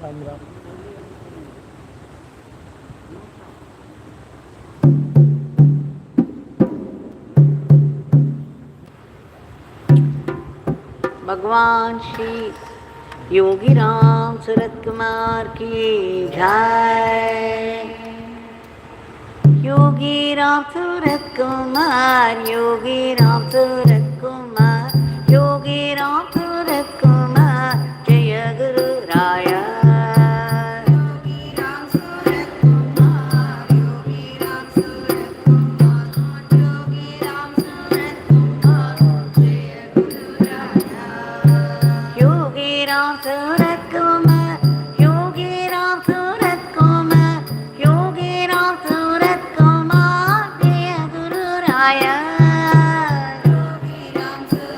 राम राम। भगवान श्री योगी राम सूरत कुमार की जय। योगी राम सूरत कुमार, योगी राम सूरत कुमार, योगी राम सूरत कुमार, जय गुरु राया। योगी राम सूरत कुमार, योगी राम सूरत कुमार, योगी राम सूरत कुमार, जय गुरु राया। योगी राम सूरत कुमार, योगी राम सूरत कुमार, योगी राम सूरत कुमार, जय गुरु राया। योगी राम सूरत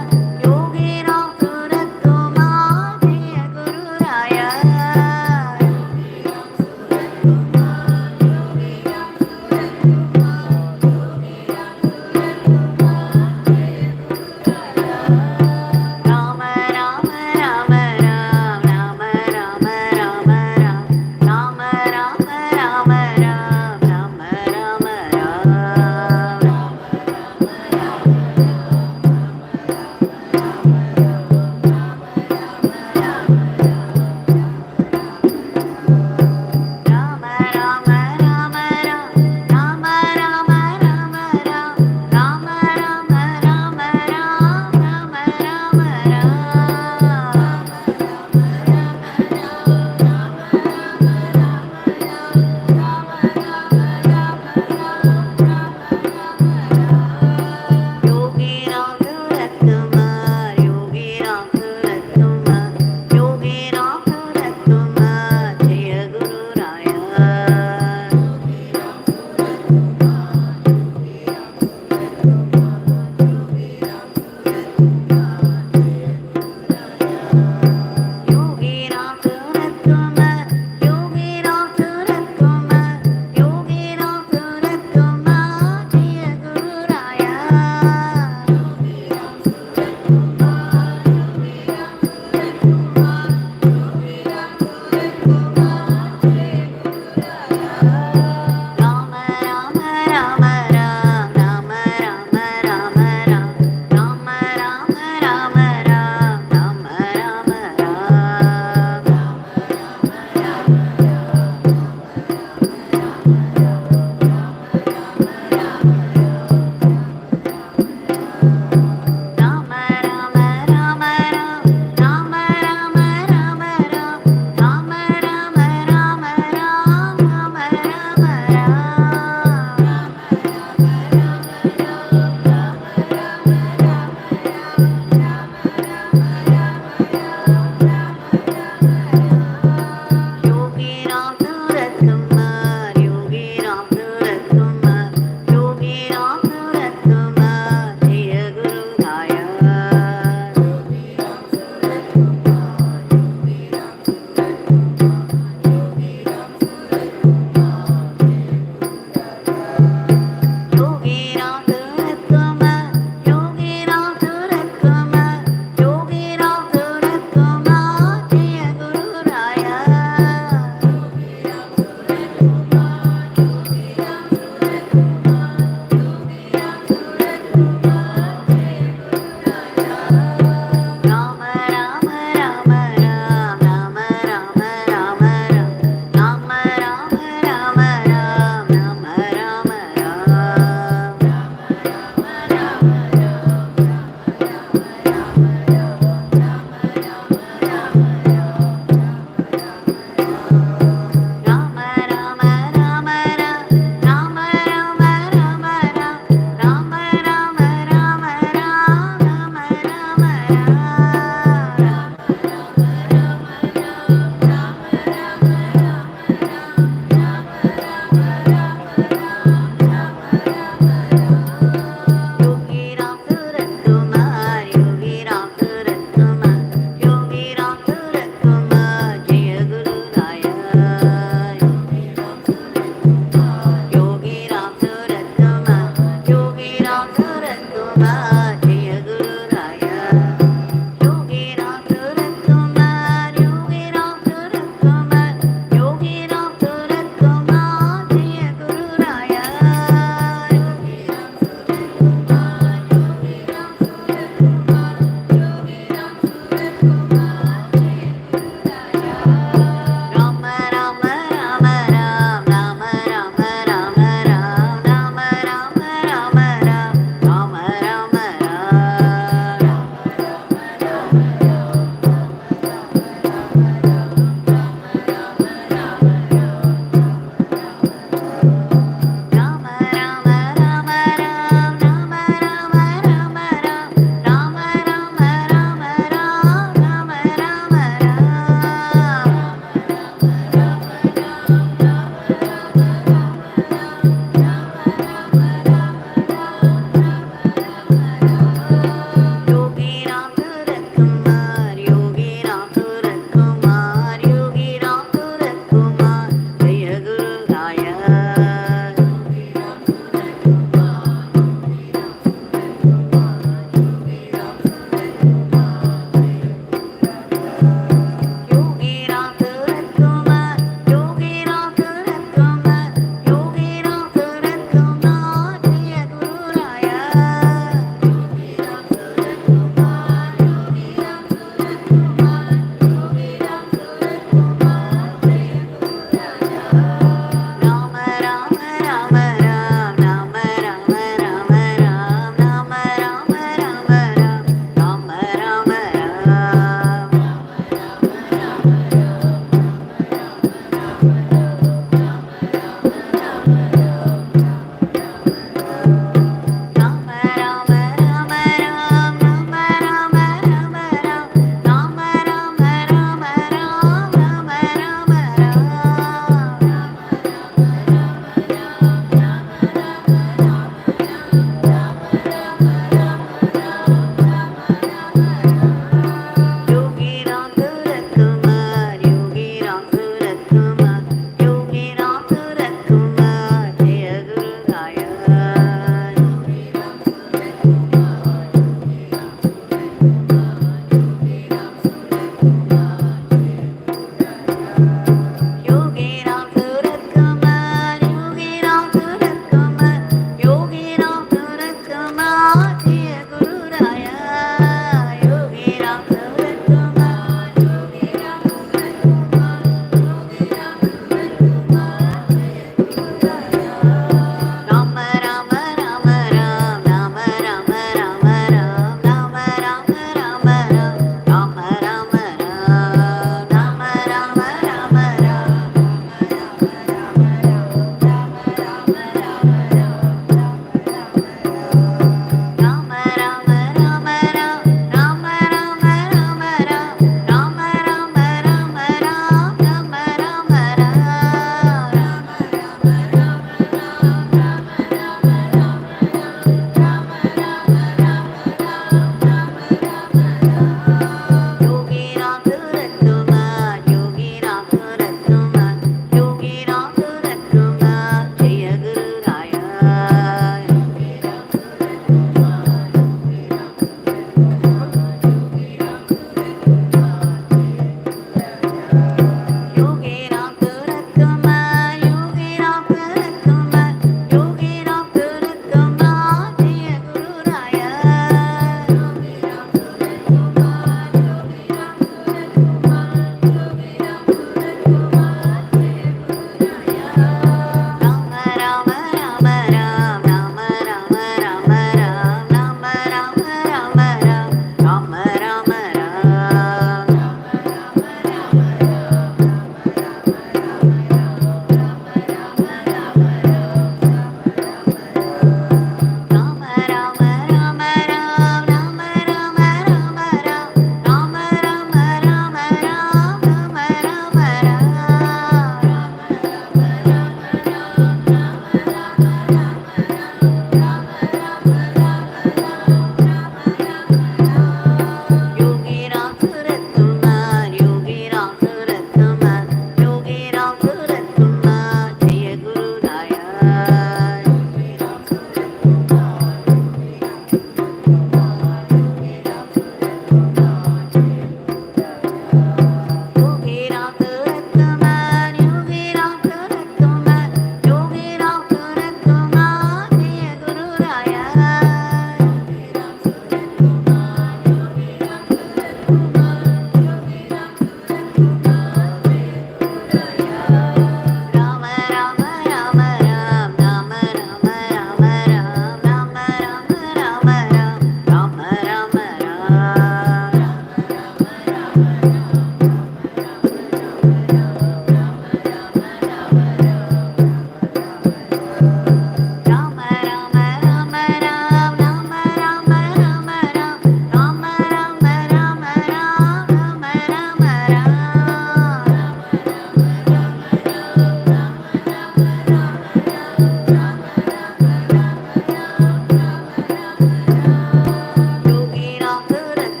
योगी राम सूरत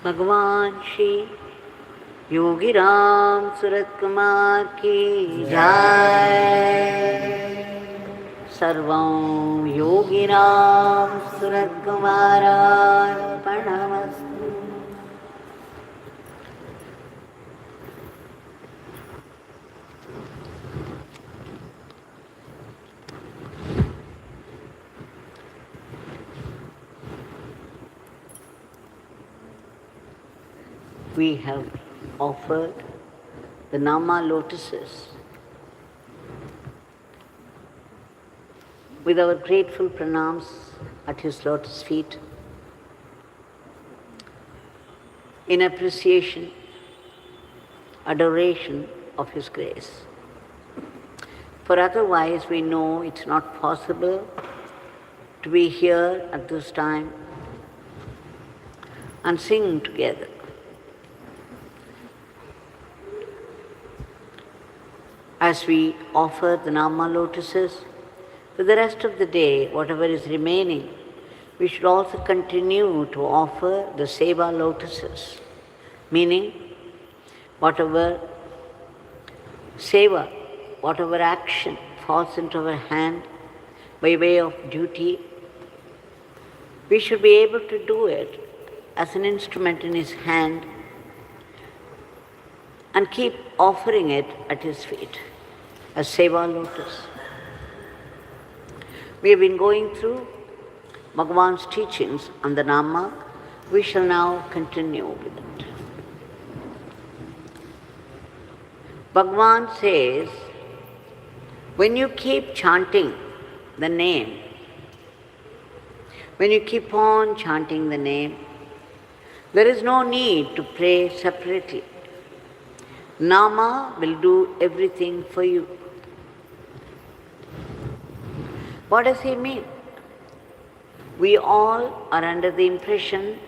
भगवान श्री योगी राम सूरत कुमार की जय। सर्वं Yogi Ram Surat कुमारार्पणमस्तु। We have offered the Nama lotuses with our grateful pranams at his lotus feet in appreciation, adoration of his grace. For otherwise we know it's not possible to be here at this time and sing together. As we offer the Nama lotuses, for the rest of the day, whatever is remaining, we should also continue to offer the Seva lotuses, meaning whatever Seva, whatever action falls into our hand by way of duty, we should be able to do it as an instrument in his hand and keep offering it at his feet as Seva lotus. We have been going through Bhagavan's teachings on the Nama. We shall now continue with it. Bhagavan says, when you keep chanting the name, when you keep on chanting the name, there is no need to pray separately. Nama will do everything for you. What does he mean? We all are under the impression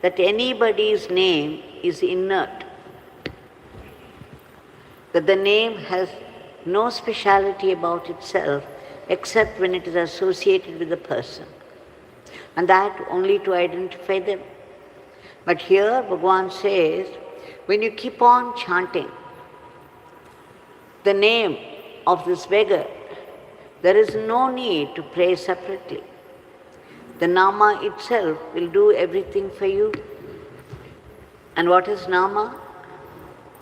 that anybody's name is inert, that the name has no speciality about itself except when it is associated with a person, and that only to identify them. But here Bhagavan says, when you keep on chanting the name of this beggar, there is no need to pray separately. The Nama itself will do everything for you. And what is Nama?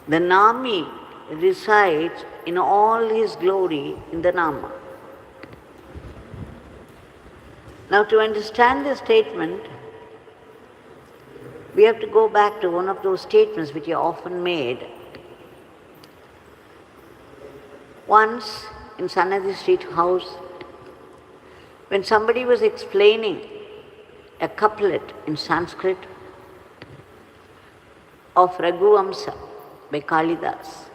The Nami resides in all his glory in the Nama. Now, to understand this statement, we have to go back to one of those statements which are often made. Once in Sanadi Street House, when somebody was explaining a couplet in Sanskrit of Raghuvamsa by Kalidas,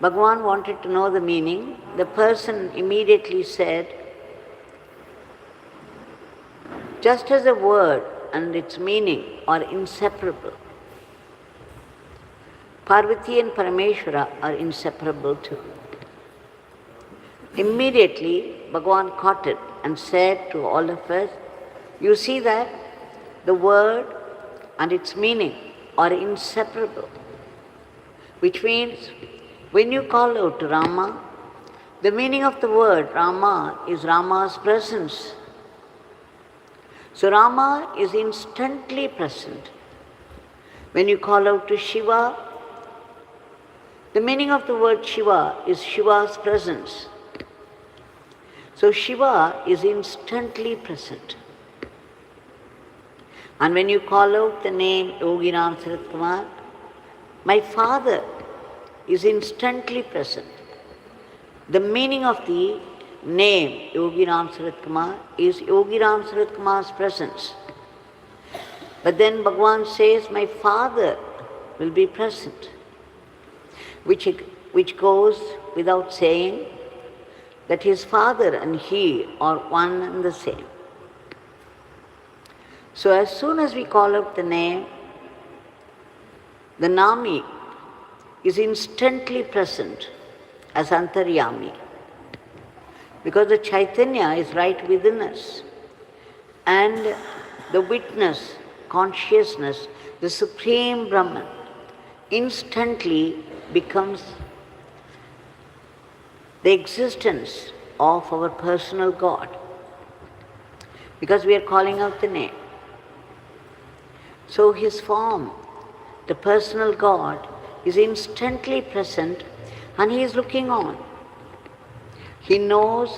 Bhagavan wanted to know the meaning. The person immediately said, just as a word and its meaning are inseparable, Parvati and Parameshwara are inseparable too. Immediately, Bhagavan caught it and said to all of us, you see that the word and its meaning are inseparable, which means when you call out to Rama, the meaning of the word Rama is Rama's presence. So Rama is instantly present. When you call out to Shiva, the meaning of the word Shiva is Shiva's presence. So Shiva is instantly present. And when you call out the name Yogi Ram Sarat Kumar, my father is instantly present. The meaning of the name Yogi Ram Sarat Kumar is Yogi Ram Sarat Kumar's presence. But then Bhagavan says, my father will be present, which goes without saying that his father and he are one and the same. So as soon as we call out the name, the Nami is instantly present as Antaryami, because the Chaitanya is right within us, and the witness consciousness, the Supreme Brahman, instantly becomes the existence of our personal God, because we are calling out the name. So his form, the personal God, is instantly present and he is looking on. He knows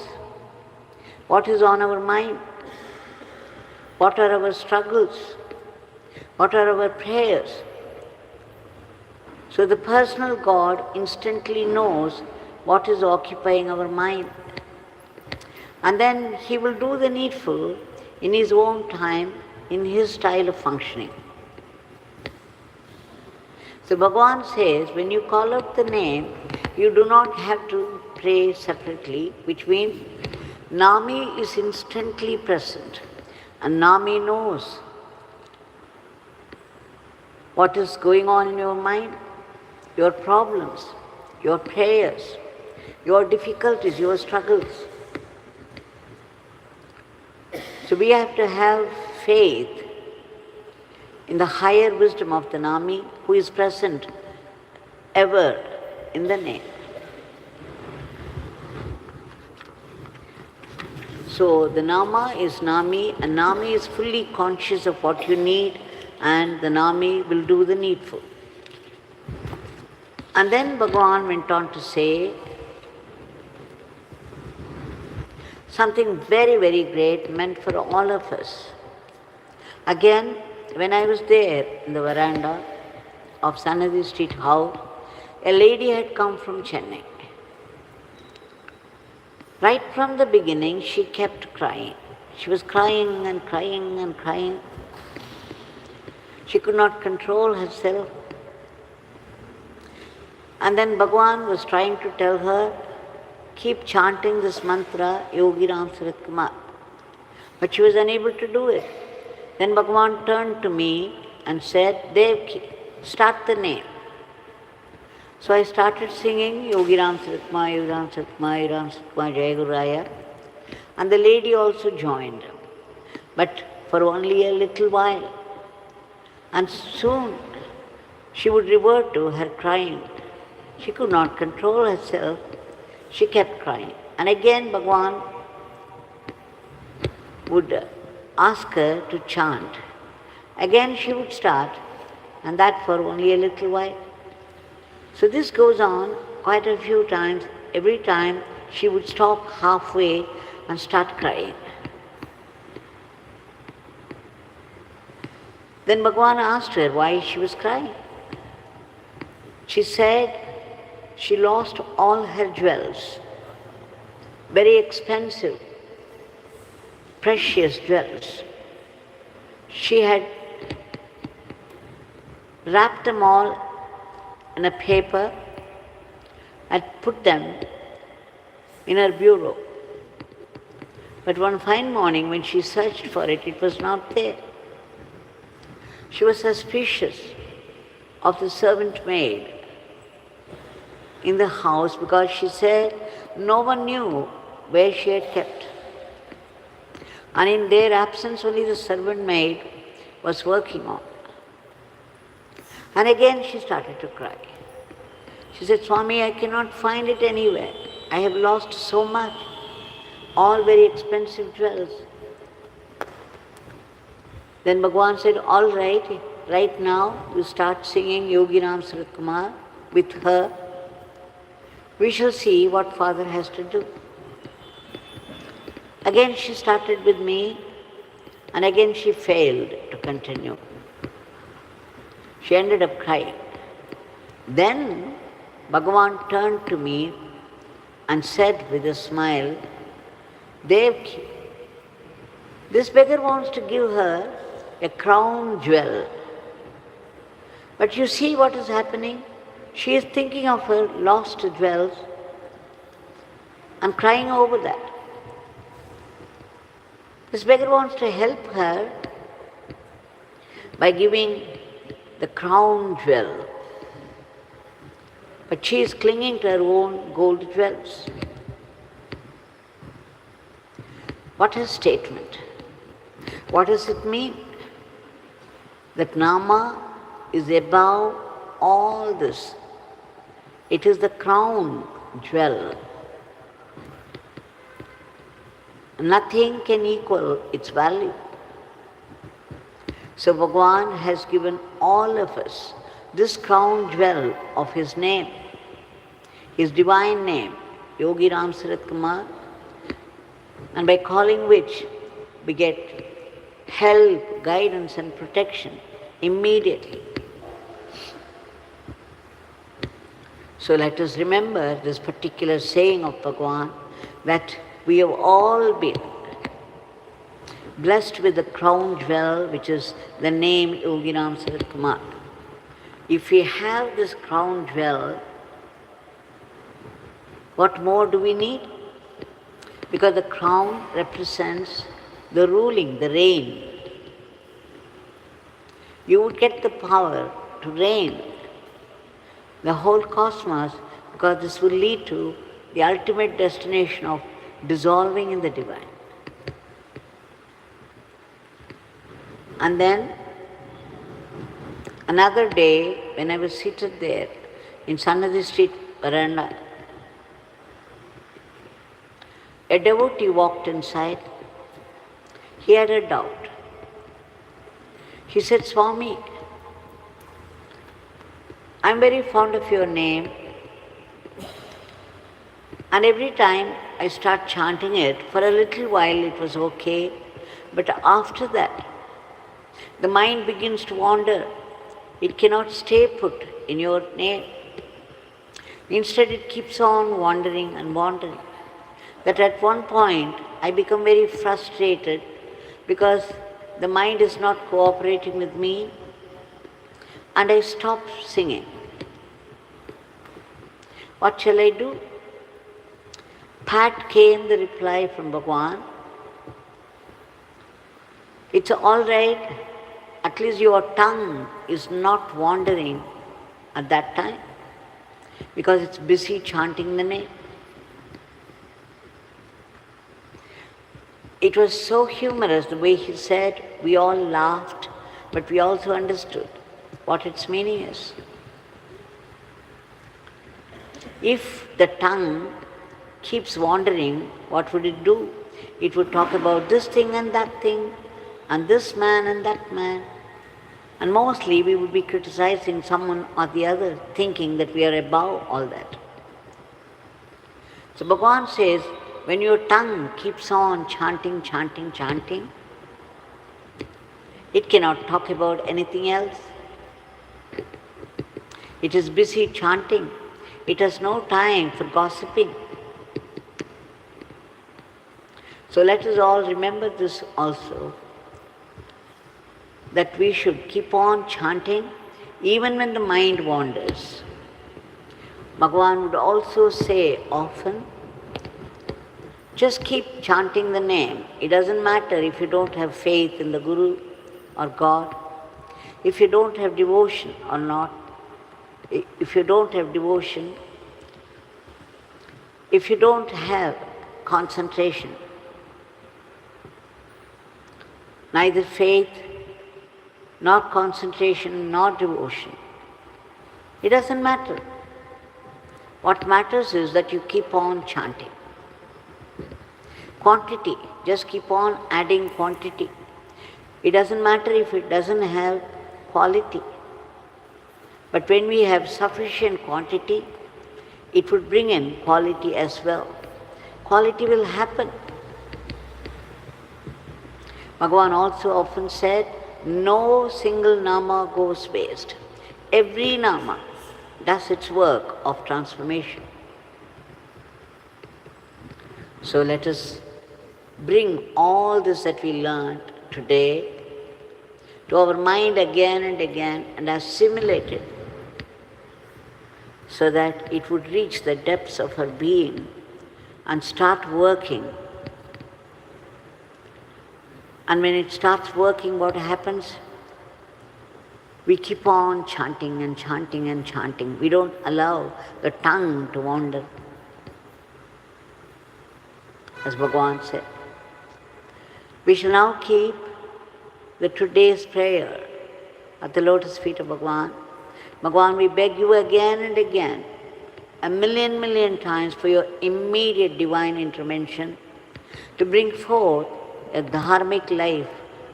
what is on our mind, what are our struggles, what are our prayers. So the personal God instantly knows what is occupying our mind. And then he will do the needful in his own time, in his style of functioning. So Bhagavan says, when you call out the name, you do not have to pray separately, which means Nami is instantly present and Nami knows what is going on in your mind, your problems, your prayers, your difficulties, your struggles. So we have to have faith in the higher wisdom of the Nami who is present ever in the name. So the Nama is Nami, and Nami is fully conscious of what you need, and the Nami will do the needful. And then Bhagavan went on to say something very, very great meant for all of us. Again, when I was there in the veranda of Sanadi Street House, a lady had come from Chennai. Right from the beginning, she kept crying. She was crying and crying and crying. She could not control herself. And then Bhagavan was trying to tell her, keep chanting this mantra, Yogi Ram Sarat Kumar. But she was unable to do it. Then Bhagavan turned to me and said, Devki, start the name. So I started singing Yogi Ram Sarat Kumar, Yogi Ram Sarat Kumar, Yogi Ram Sarat Kumar, Jai Guru Raya. And the lady also joined, but for only a little while. And soon she would revert to her crying. She could not control herself. She kept crying. And again Bhagavan would ask her to chant. Again she would start, and that for only a little while. So this goes on quite a few times. Every time she would stop halfway and start crying. Then Bhagavan asked her why she was crying. She said she lost all her jewels, very expensive, precious jewels. She had wrapped them all in a paper and put them in her bureau. But one fine morning when she searched for it, it was not there. She was suspicious of the servant maid in the house because she said no one knew where she had kept. And in their absence only the servant maid was working on. And again she started to cry. She said, Swami, I cannot find it anywhere. I have lost so much, all very expensive jewels. Then Bhagavan said, all right now you start singing Yogi Ram Sarat Kumar with her. We shall see what Father has to do. Again she started with me, and again she failed to continue. She ended up crying. Then Bhagavan turned to me and said with a smile, Devki, this beggar wants to give her a crown jewel. But you see what is happening? She is thinking of her lost jewels and crying over that. This beggar wants to help her by giving the crown jewel. But she is clinging to her own gold jewels. What a statement. What does it mean? That Nama is above all this. It is the crown jewel. Nothing can equal its value. So Bhagavan has given all of us this crown jewel of His name, His divine name, Yogi Ram Sarat Kumar, and by calling which we get help, guidance and protection immediately. So let us remember this particular saying of Bhagavan, that we have all been blessed with the crown jewel, which is the name Yogi Ram Sarat Kumar. If we have this crown jewel, what more do we need? Because the crown represents the ruling, the reign. You would get the power to reign the whole cosmos, because this will lead to the ultimate destination of dissolving in the divine. And then another day, when I was seated there in Sannadhi Street veranda, a devotee walked inside. He had a doubt. He said, Swami, I'm very fond of your name, and every time I start chanting it, for a little while it was okay, but after that, the mind begins to wander. It cannot stay put in your name. Instead, it keeps on wandering and wandering. That at one point, I become very frustrated because the mind is not cooperating with me, and I stop singing. What shall I do? Pat came the reply from Bhagavan. It's all right, at least your tongue is not wandering at that time, because it's busy chanting the name. It was so humorous the way he said. We all laughed, but we also understood what its meaning is. If the tongue keeps wandering, what would it do? It would talk about this thing and that thing, and this man and that man. And mostly we would be criticizing someone or the other, thinking that we are above all that. So Bhagavan says, when your tongue keeps on chanting, chanting, chanting, it cannot talk about anything else. It is busy chanting. It has no time for gossiping. So let us all remember this also, that we should keep on chanting even when the mind wanders. Bhagavan would also say often, just keep chanting the name. It doesn't matter if you don't have faith in the Guru or God, if you don't have devotion or not, if you don't have devotion, if you don't have concentration, neither faith, nor concentration, nor devotion. It doesn't matter. What matters is that you keep on chanting. Quantity, just keep on adding quantity. It doesn't matter if it doesn't have quality. But when we have sufficient quantity, it would bring in quality as well. Quality will happen. Bhagavan also often said, no single nama goes waste. Every nama does its work of transformation. So let us bring all this that we learned today to our mind again and again and assimilate it, so that it would reach the depths of our being and start working. And when it starts working, what happens? We keep on chanting and chanting and chanting. We don't allow the tongue to wander, as Bhagavan said. We shall now keep the today's prayer at the lotus feet of Bhagavan. Bhagavan, we beg you again and again, a million times for your immediate divine intervention to bring forth a dharmic life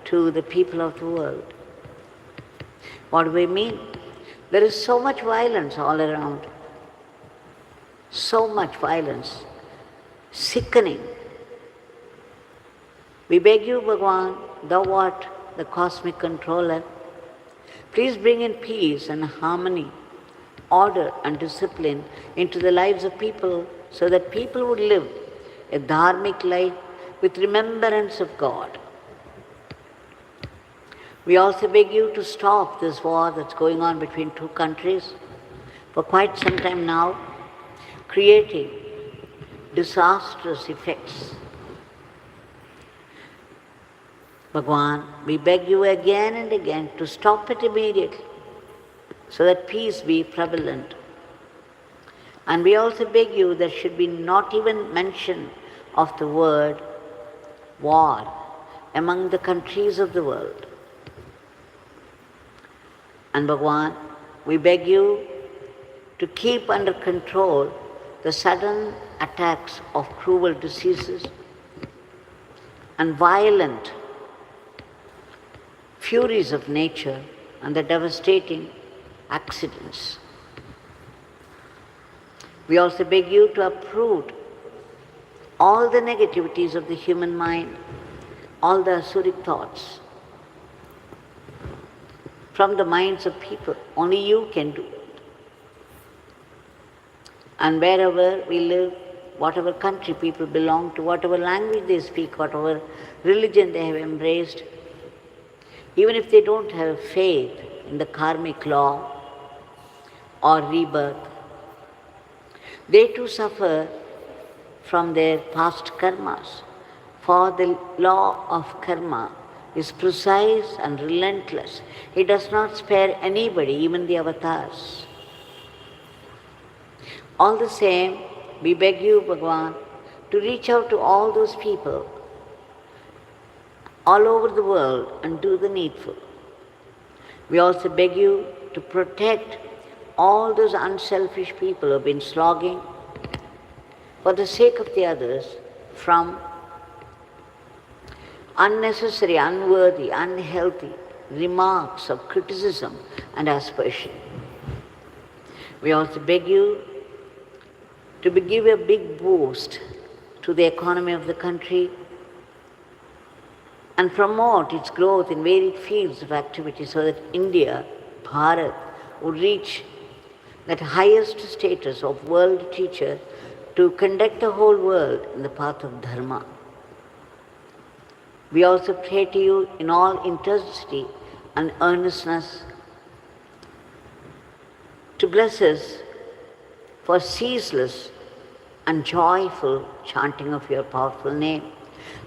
to the people of the world. What do we mean? There is so much violence all around. So much violence. Sickening. We beg you, Bhagavan, thou art the cosmic controller. Please bring in peace and harmony, order and discipline into the lives of people so that people would live a dharmic life with remembrance of God. We also beg you to stop this war that's going on between two countries for quite some time now, creating disastrous effects. Bhagavan, we beg you again and again to stop it immediately so that peace be prevalent. And we also beg you there should be not even mention of the word war among the countries of the world. And Bhagavan, we beg you to keep under control the sudden attacks of cruel diseases and violent furies of nature and the devastating accidents. We also beg you to uproot all the negativities of the human mind, all the asuric thoughts from the minds of people. Only you can do it. And wherever we live, whatever country people belong to, whatever language they speak, whatever religion they have embraced, even if they don't have faith in the karmic law or rebirth, they too suffer from their past karmas. For the law of karma is precise and relentless. It does not spare anybody, even the avatars. All the same, we beg you, Bhagavan, to reach out to all those people all over the world and do the needful. We also beg you to protect all those unselfish people who have been slogging for the sake of the others from unnecessary, unworthy, unhealthy remarks of criticism and aspersion. We also beg you to give a big boost to the economy of the country and promote its growth in varied fields of activity so that India, Bharat, would reach that highest status of world teacher to conduct the whole world in the path of dharma. We also pray to you in all intensity and earnestness to bless us for ceaseless and joyful chanting of your powerful name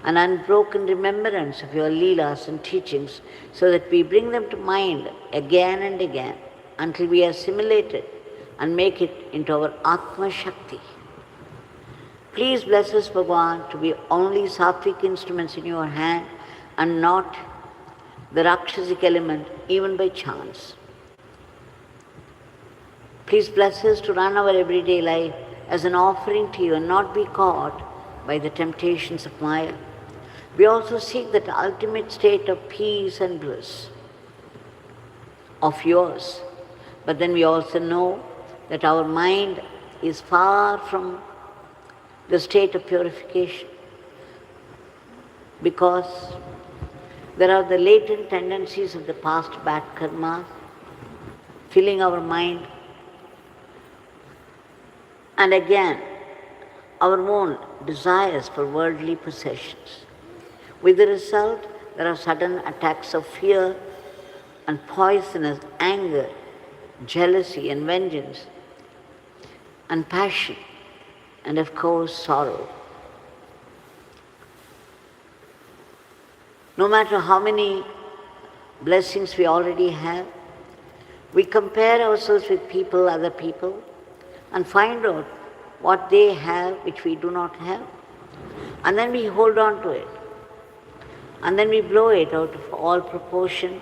and unbroken remembrance of your leelas and teachings so that we bring them to mind again and again until we assimilate it and make it into our Atma Shakti. Please bless us, Bhagavan, to be only sattvic instruments in your hand and not the Rakshasic element, even by chance. Please bless us to run our everyday life as an offering to you and not be caught by the temptations of Maya. We also seek that ultimate state of peace and bliss of yours. But then we also know that our mind is far from the state of purification because there are the latent tendencies of the past bad karma filling our mind, and again our own desires for worldly possessions. With the result, there are sudden attacks of fear and poisonous anger, jealousy and vengeance, and passion, and of course sorrow. No matter how many blessings we already have, we compare ourselves with people, other people, and find out what they have which we do not have. And then we hold on to it. And then we blow it out of all proportion,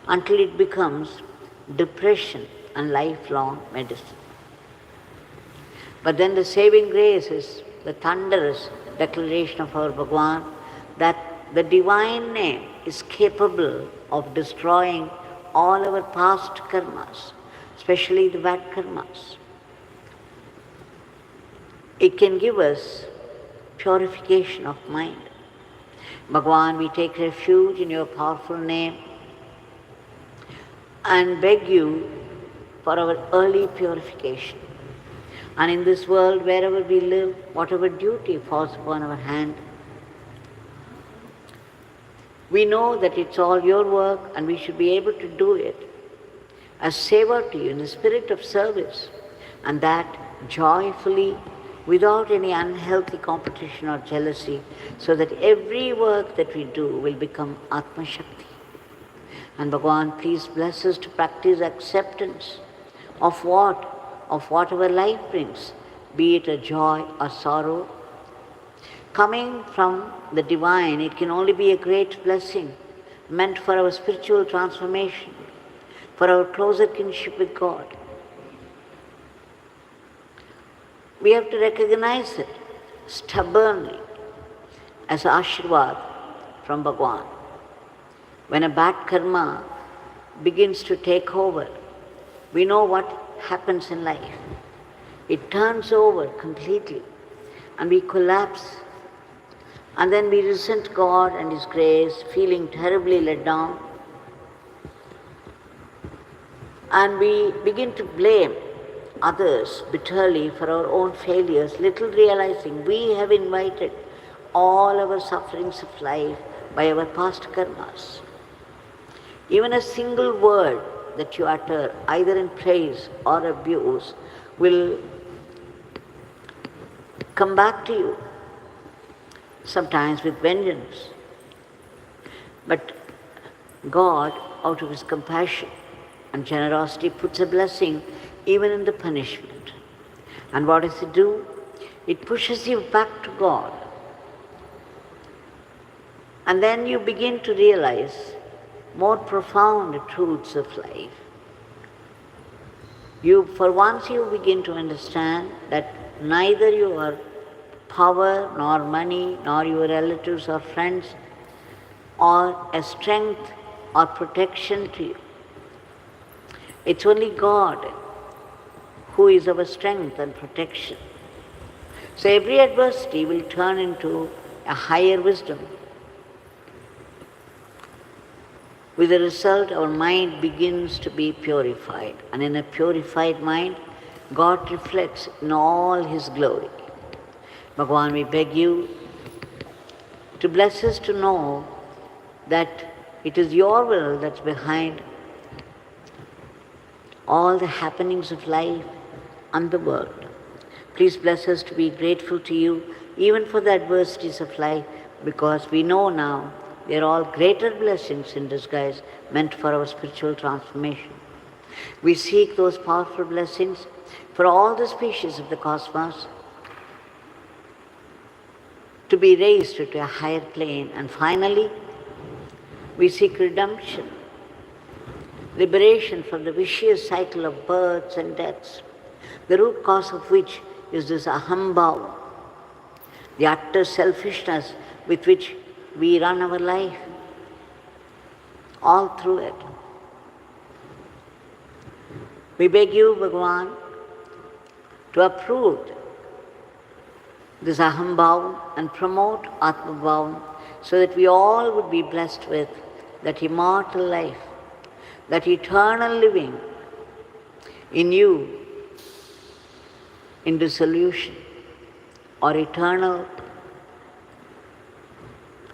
until it becomes depression and lifelong medicine. But then the saving grace is the thunderous declaration of our Bhagavan that the divine name is capable of destroying all our past karmas, especially the bad karmas. It can give us purification of mind. Bhagavan, we take refuge in your powerful name and beg you for our early purification. And in this world, wherever we live, whatever duty falls upon our hand, we know that it's all your work and we should be able to do it as savor to you in the spirit of service, and that joyfully, without any unhealthy competition or jealousy, so that every work that we do will become Atma Shakti. And Bhagavan, please bless us to practice acceptance of whatever life brings, be it a joy or sorrow. Coming from the divine, it can only be a great blessing, meant for our spiritual transformation, for our closer kinship with God. We have to recognize it stubbornly as Ashirvad from Bhagavan. When a bad karma begins to take over, we know what happens in life. It turns over completely and we collapse, and then we resent God and His grace, feeling terribly let down, and we begin to blame others bitterly for our own failures, little realizing we have invited all our sufferings of life by our past karmas. Even a single word that you utter, either in praise or abuse, will come back to you, sometimes with vengeance. But God, out of His compassion and generosity, puts a blessing even in the punishment. And what does it do? It pushes you back to God. And then you begin to realize more profound truths of life. For once you begin to understand that neither your power, nor money, nor your relatives or friends are a strength or protection to you. It's only God who is our strength and protection. So every adversity will turn into a higher wisdom. With the result, our mind begins to be purified. And in a purified mind, God reflects in all His glory. Bhagavan, we beg you to bless us to know that it is your will that's behind all the happenings of life and the world. Please bless us to be grateful to you even for the adversities of life, because we know now they are all greater blessings in disguise meant for our spiritual transformation. We seek those powerful blessings for all the species of the cosmos to be raised to a higher plane. And finally, we seek redemption, liberation from the vicious cycle of births and deaths, the root cause of which is this ahambhava, the utter selfishness with which we run our life, all through it. We beg you, Bhagavan, to uproot this ahambhava and promote atmabhava, so that we all would be blessed with that immortal life, that eternal living in you, in dissolution, or eternal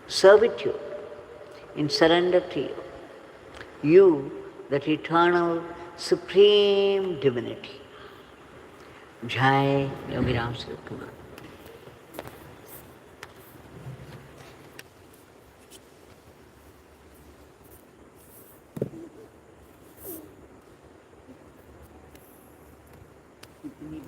servitude in surrender to you. You, that eternal supreme divinity. Jai Yogi Ram Surat Kumar. Thank you.